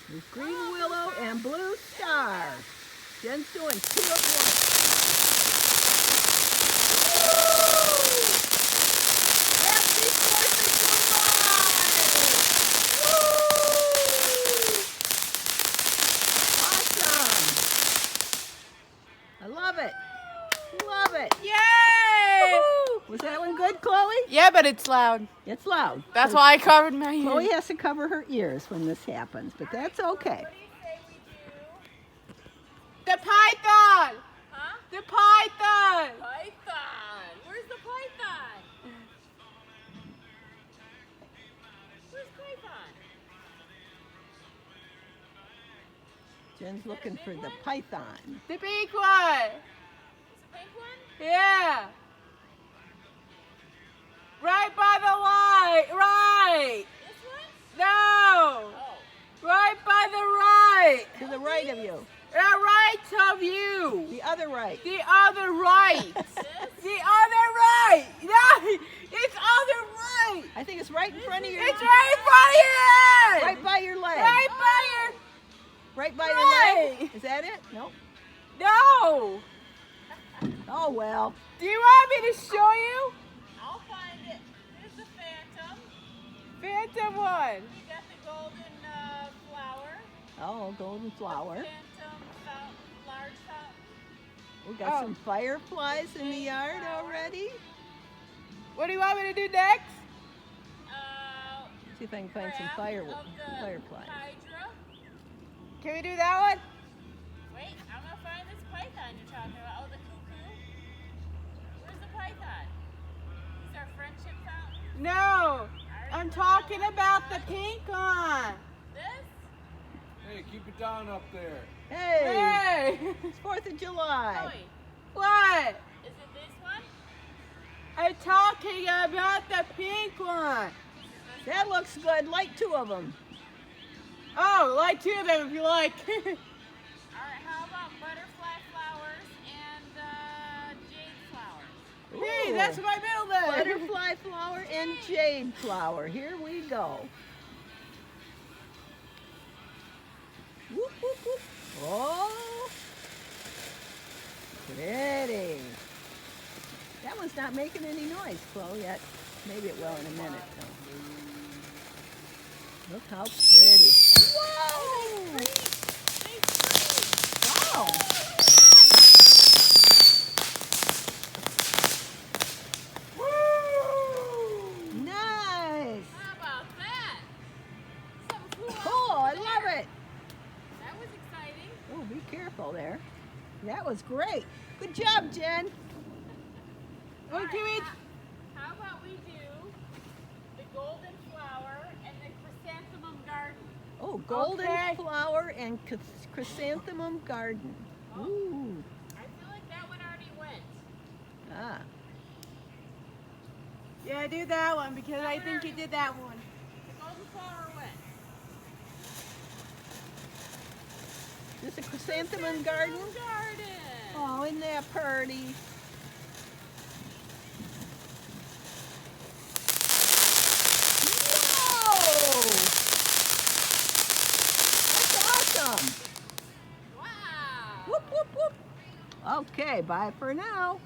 There's green willow and blue star. Jen's doing 2 at once. Happy 4th of July! Woo! Awesome! I love it. Love it. Yay! Woo-hoo! Was that one good, Chloe? Yeah, but it's loud. It's loud. That's why I covered my ears. Chloe has to cover her ears when this happens, but that's okay. The python! Huh? The python! Python! Where's the python? Where's python? Jen's looking for the python. The big one! Is the pink one? Yeah! Right by the light! Right! This one? No! Oh. Right by the right! To the right of you. The right of you! The other right. The other right! This? The other right! No! It's other right! I think it's right in front of your It's right in front of your head! right by your leg. Right by your... Right by your Right. leg. Is that it? Nope. No! Oh well. Do you want me to show you? I'll find it. Here's the phantom. Phantom one. You got the golden flower. Oh, golden flower. Phantom large fountain. We got Oh. some fireflies in the yard already. What do you want me to do next? See if I can find some Grab of the fireflies. Hydra. Can we do that one? Wait, I'm gonna find this python you're talking about. Oh, the cuckoo. Where's the python? Is our friendship fountain? No. I'm talking about the pink one. This? Hey, keep it down up there. Hey, Hey. it's 4th of July. Chloe, What? is it this one? I'm talking about the pink one. That looks good. Light 2 of them. Oh, like 2 of them if you like. Alright, how about butterfly flowers and jade flowers? Hey, Ooh. that's my middle name. Butterfly flower and jade flower. Here we go. Whoop, whoop, whoop. Oh, pretty. That one's not making any noise, Chloe, yet. Maybe it will in a minute, though. Look how pretty. Whoa! Wow. Nice. How about that? Something flew out Cool, I over love there. it. That was exciting. Oh, be careful there. That was great. Good job, Jen. What can we... How about we do the golden flower and the chrysanthemum garden? Oh, golden Okay. flower and chrysanthemum garden. Ooh. I feel like that one already went. Ah. Yeah, do that one because I think you did that one. The golden flower went. Is this a chrysanthemum garden? Garden. Oh, isn't that pretty? Whoa! That's awesome. Wow. Whoop, whoop, whoop. Okay, bye for now.